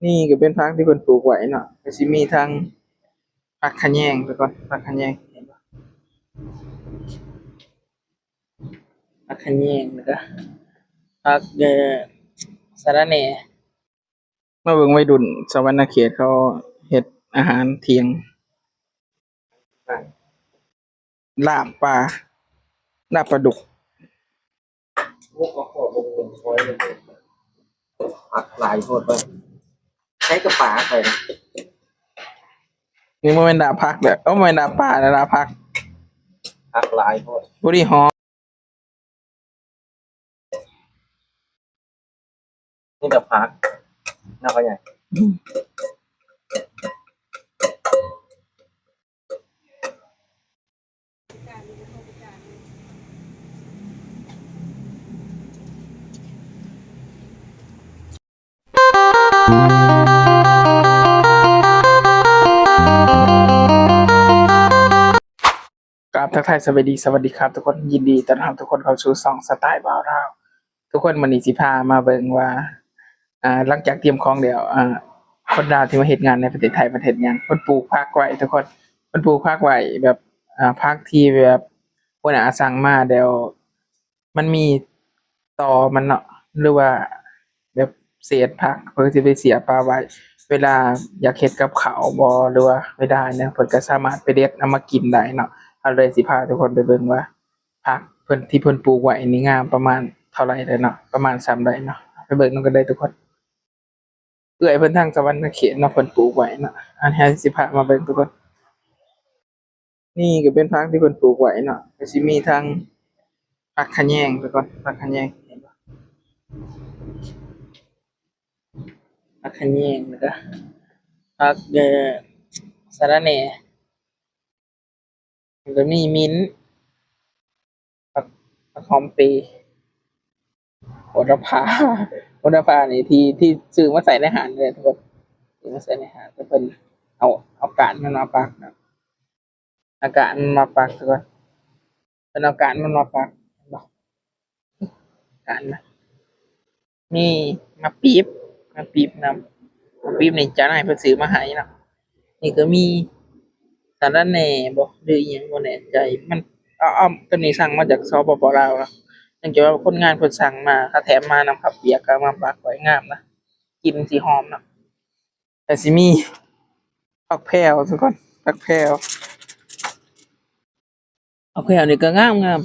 นี่ก็เป็นพักที่เพิ่นปลูกไว้เนาะก็สิมีทั้งผักขะแยงไปก่อนผักขะแยงเห็นบ่ผักขะแยงแล้วก็ผักสะระแหน่มาเบิ่งวัยรุ่นสวรรณเขตเขาเฮ็ดอาหารเที่ยงลาบปลาลาบปลาดุกพวกก็ขอบ่เพิ่นซอยเลยผักหลายโพดเบิ่งใช้กระป๋าใส่นะนี่บ่แม่นดาบผักเด้อบ่แม่นดาบปลานะดาบผักผักหลายโพดบ่ได้หอมนี่แต่ผักน่าก็ใหญ่ กราบทักทายสวัสดีครับทุกคนยินดีต้อนรับทุกคนเข้าสู่ช่องสไตล์บ่าวเราวทุกคนมื้อนี้สิพามาเบิ่งว่าหลังจากเตรียมของแล้วคนลาวที่มาเฮ็ดงานในประเทศไทยเฮ็ดหยังเพิ่นปลูกผักไว้ทุกคนเพิ่นปลูกผักไว้แบบผักที่แบบหัวหน้าสั่งมาแล้วมันมีตอมันเนาะหรือว่าแบบเศษผักเพิ่นสิไปเสียปลาไว้เวลาอยากเฮ็ดกับข้าวบ่หรือว่าเวลาเนี่ยเพิ่นก็สามารถไปเด็ดเอามากินได้เนาะ เอาเลยสิพาทุกคนไปเบิ่งว่าผักเพิ่นที่เพิ่นปลูกไว้นี่งามประมาณเท่าไรเลยเนาะประมาณส่ำใดเนาะไปเบิ่งนำกันได้ทุกคนเอื้อยเพิ่นทางสวรรค์เขตเนาะเพิ่นปลูกไว้เนาะอันนี้สิพามาเบิ่งทุกคนนี่ก็เป็นผักที่เพิ่นปลูกไว้เนาะก็สิมีทั้งผักขะแยงไปก่อนผักขะแยงเห็นบ่ผักขะแยงแล้วก็ผักสะระแหน่แล้วก็มีมิ้นท์ผักหอมเปรย์ โหระพาโหระพานี่ที่ซื้อมาใส่ในอาหารเลยทุกคนซื้อมาใส่ในอาหารแต่เพิ่นเอากาดมันมาปักนะเอากาดมันมาปักทุกคนเพิ่นเอากาดมันมาปักเห็นบ่กาดนะนี่มาปี๊บนำมาปี๊บนี่เจ้านายเพิ่นซื้อมาให้เนาะนี่ก็มีสาระแหน่บ่หรืออิหยังบ่แน่ใจมันเอาตัวนี้สั่งมาจากสปปลาวเนาะเนื่องจากว่าคนงานเพิ่นสั่งมาเขาแถมมานำข้าวเปียกก็เอามาปักไว้งามนะกลิ่นสิหอมเนาะ แต่สิมีผักแพรวทุกคนผักแพรวผักแพรวนี่ก็งาม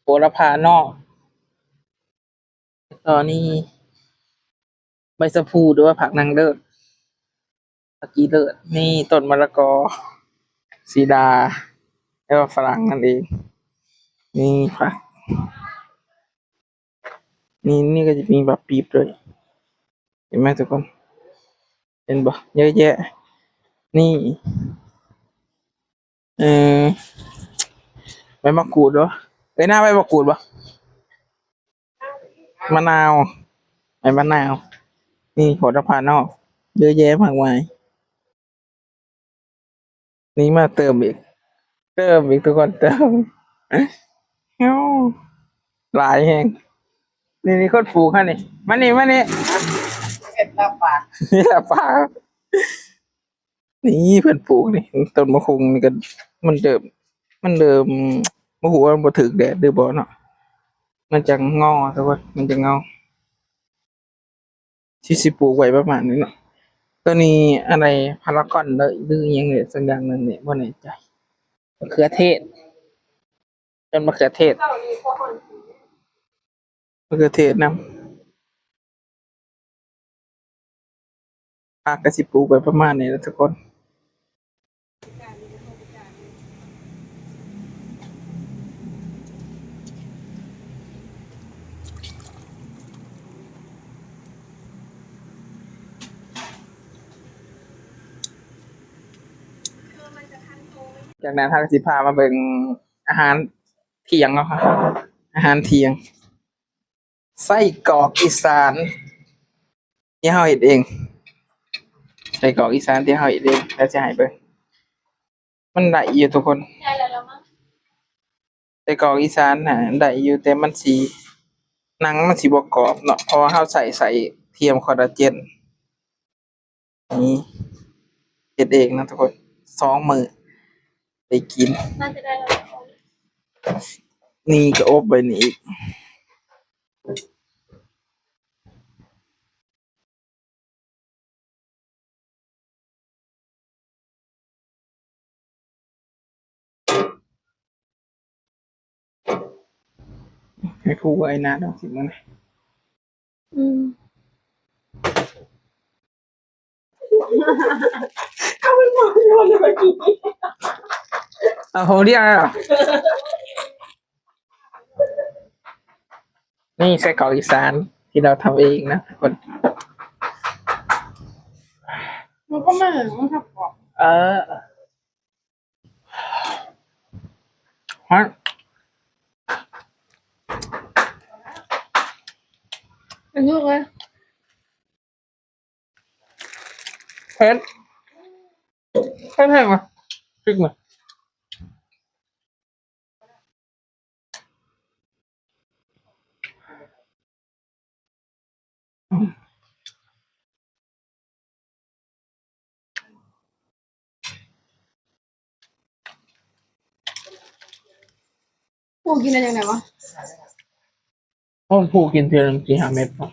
โหระพานอกตอนนี้ใบสะพูหรือว่าผักนางเลิศผักกีเลิศนี่ต้นมะละกอสีดาแล้วก็ฝรั่งนั่นเองนี่ผักนี่ก็จะมีแบบปีบด้วยเห็นไหมทุกคนเห็นบ่เยอะแยะนี่เออใบมะกรูดเหรอเอ้ยหน้าใบมะกรูดปะมะนาวใบมะนาวนี่โหระพานอกเยอะแยะมากมายนี่มาเติมอีกทุกคนเติมเอ้าหลายแฮงนี่คนปลูกฮะนี่มานี่เห็ดละปากนี่ละปากนี่เพิ่นปลูกนี่ต้นมะคุงนี่ก็มันเดิมบ่ฮู้ว่ามันบ่ถึกแดดหรือบ่เนาะมันจะงอทุกคนมันจะเงาที่สิปลูกไว้ประมาณนี้เนาะตัวนี้อะไรพารากอนเลยหรืออิหยังเนี่ยสักอย่างหนึงเนี่ยบ่แน่ใจมะเขือเทศต้นมะเขือเทศมะเขือเทศนำผักก็สิปลูกไว้ประมาณนี้แหละทุกคน จากนั้นทางสิพามาเบิ่งอาหารเที่ยงเนาะครับอาหารเที่ยงไส้กรอกอีสานที่เฮาเฮ็ดเองไส้กรอกอีสานที่เฮาเฮ็ดเองแล้วสิให้เบิ่งมันได้อยู่ทุกคนไส้กรอกอีสานน่ะได้อยู่แต่มันสิหนังมันสิบ่กรอบเนาะเพราะว่าเฮาใส่เทียมคอลลาเจน นี่เฮ็ดเองนะทุกคน2 มื้อได้กิน น่าจะได้แล้ว นี่ก็อบไปนี่อีกให้ครูไอ้นาดอกสิมัน อืม โหเรียกอะไรอ่ะนี่ใส่เกาอีสานที่เราทำเองนะทุกคน มันก็ไม่เหมือนมันขับบอก เออฮะเป็นลูกเลย เผ็ดเผ็ดแห้งอ่ะพริกมากูกินอะไรอย่างไรวะ ต้นผูกินเทีละ4-5 เม็ดพอ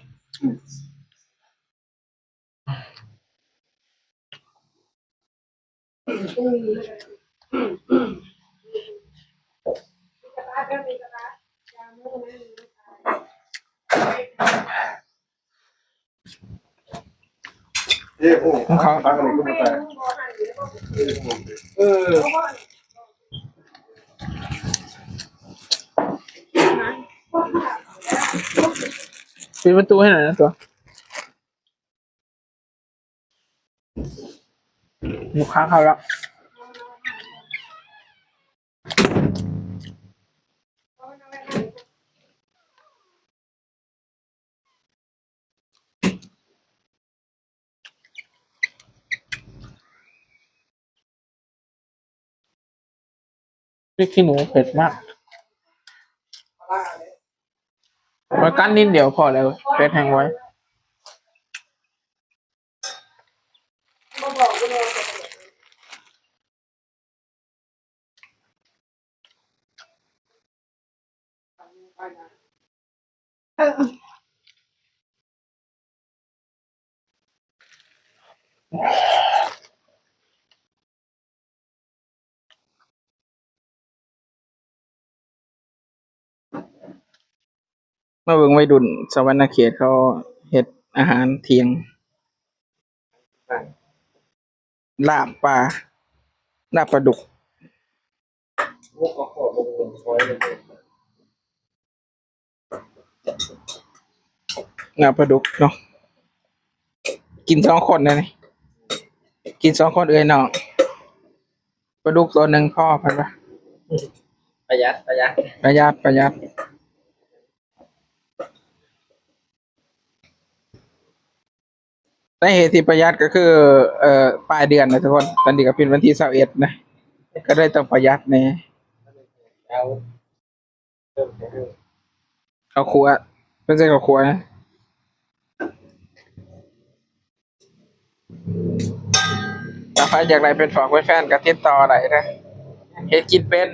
ของเขา ปิดประตูให้หน่อยนะตัวลูกค้าเข้าแล้วพริกขี้หนูเผ็ดมากไว้กั้นนิดเดียวพอแล้วเผ็ดแห้งไว้มาเบิ่งวัยรุ่นสวรรณเขตเขาเฮ็ดอาหารเที่ยงลาบปลาลาบปลาดุกลาบปลาดุกเนาะกิน2 คนเลยนี่กิน2 คนเอ้ยน้องปลาดุกตัวหนึ่งพ่อพันวะ ประหยัด ประหยัดสาเหตุที่ประหยัดก็คือ ปลายเดือนนะทุกคนตอนนี้ก็เป็นวันที่21นะก็ได้ต้องประหยัดแน่ แล้วเริ่มจะเริ่ม ข้าวคั่วไม่ใช่ข้าวคั่วนะถ้าใครอยากได้เป็นฝากเป็นแฟนก็ติดต่อได้นะเฮ็ดกินเป็น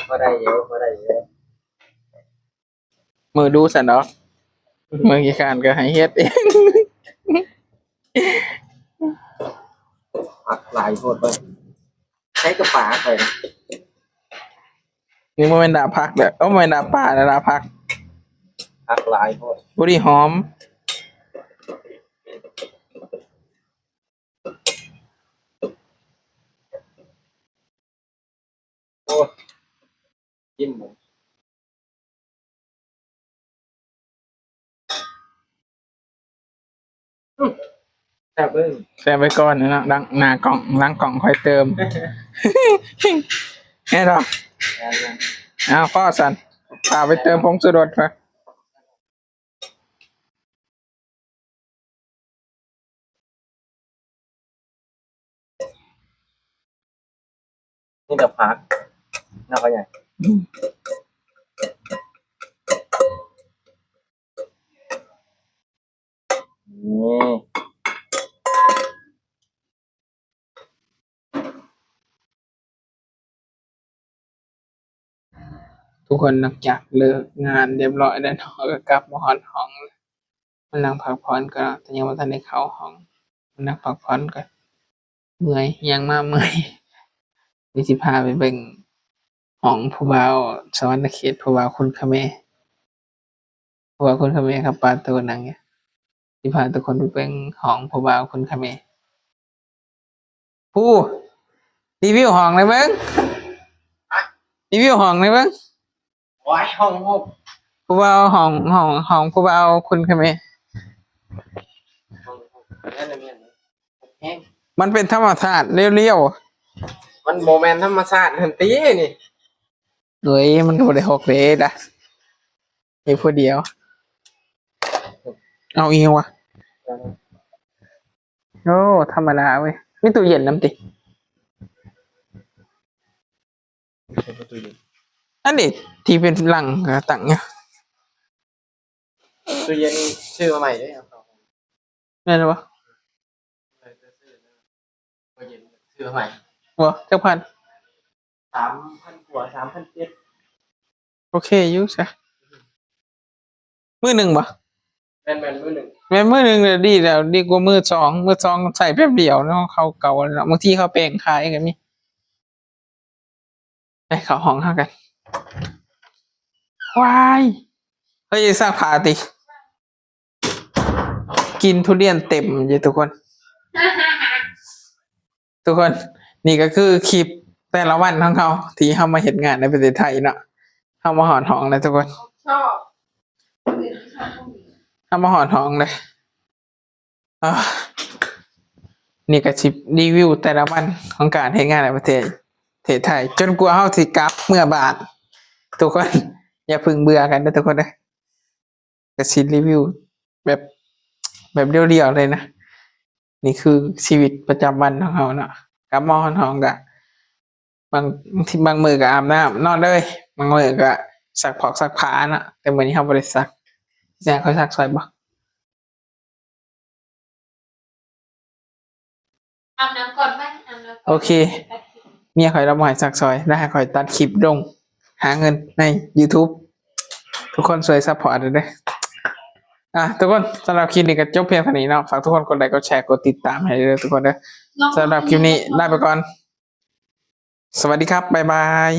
ก็ได้เยอะก็ได้เยอะ มือดูสันเนาะมือกี่การก็ให้เฮ็ดเอง ผักหลายโทษไปใช้กระป๋าไปนะ นี่มันเป็นดาบพักเด้อมันเป็นดาบป่านะดาบพัก ผักหลายโทษ บุรีหอม โอ้จิ้มหมูแซ่บเบิ้ง แซ่บไว้ก่อนนะเนาะดังหน้ากล่องหล้างกล่องค่อยเติม แน่ดอก แล้วนะ เอาพ่อสันพาไปเติมผงชูรสไป นี่แต่ผักน่าเขาใหญ่นี่ ทุกคนหลังจากเลิกงานเรียบร้อยแล้วเนาะก็กลับมาหอนห้องมันนั่งพักผ่อนก็แต่ยังบ่ทันได้เข้าห้องมันนั่งพักผ่อนก็เมื่อยยังมาเมื่อยมีสิพาไปเบิ่งห้องผู้บ่าวสวรรค์เขตผู้บ่าวคุณคะแม่ผู้บ่าวคุณคะแม่ครับปาตัวหนังเนี่ยสิพาทุกคนไปเบิ่งห้องผู้บ่าวคุณคะแม่ผู้รีวิวห้องเลยเบิ่งรีวิวห้องเลยเบิ่ง ว้ายห้องหก ผู้บ่าวห้องผู้บ่าวคุณคะแม่ ห้องหกนั่นน่ะแม่นแห้ง มันเป็นธรรมชาติเรียว มันโมเมนต์ธรรมชาติทันทีนี่ ๆเฮ้ยมันก็บ่ได้หกเลยนะมีผู้เดียว เอาอีกวะโอ้ธรรมดาเว้ยมีตู้เย็นน้ำติอันนี้ที่เป็นหลังกระตังเนี่ย ตู้เย็นชื่อมาใหม่ด้วยครับ แม่นบ่ ตู้เย็นชื่อมาใหม่ บ่จักพัน 3,000 กว่า 3,700 โอเคอยู่ซะมื้อหนึ่งบ่ แม่นมื้อหนึ่ง แม่นมื้อหนึ่งเลยดีแล้วดีกว่ามื้อสองใส่แป๊บเดียวเนาะเขาเก่าแล้วบางทีเขาแปลงขายก็มีไปเข้าห้องเฮากันว้ายเฮ้ยสร้างผาติกินทุเรียนเต็มอยู่ทุกคน ทุกคนนี่ก็คือคลิปแต่ละวันของเขาที่เขามาเห็นงานในประเทศไทยเนาะเขามาหอนห้องเลยทุกคน ชอบคนอื่นไม่ชอบพวกนี้ เขามาหอนห้องเลยอ่านี่ก็ชิปรีวิวแต่ละวันของการเห็นงานในประเทศไทย จนกลัวเขาสิกลับเมื่อบาททุกคน อย่าพึงเบื่อกันนะทุกคนนะก็ชิรีวิวแบบเรียวๆเลยนะนี่คือชีวิตประจำวันของเขาเนาะกลับมาหอนห้องกะ บางมือก็อาบน้ำนอนเลยบางมือก็สักผอกสักผานะแต่มื้อนี้เขาบ่ได้ซักแจ้งเขาซักซอยบ่ อาบน้ำก่อนไหมอาบน้ำก่อน โอเค เมียข่อยเราบ่ให้ซักซอยแล้วให้ข่อยตัดคลิปลงหาเงินใน YouTube ทุกคนช่วยซัพพอร์ตด้วยเด้อทุกคนสำหรับคลิปนี้ก็จบเพียงเท่านี้เนาะฝากทุกคนกดไลค์กดแชร์กดติดตามให้ด้วยทุกคนเด้อ ลอง สำหรับคลิปนี้ลาไปก่อน สวัสดีครับบ๊ายบาย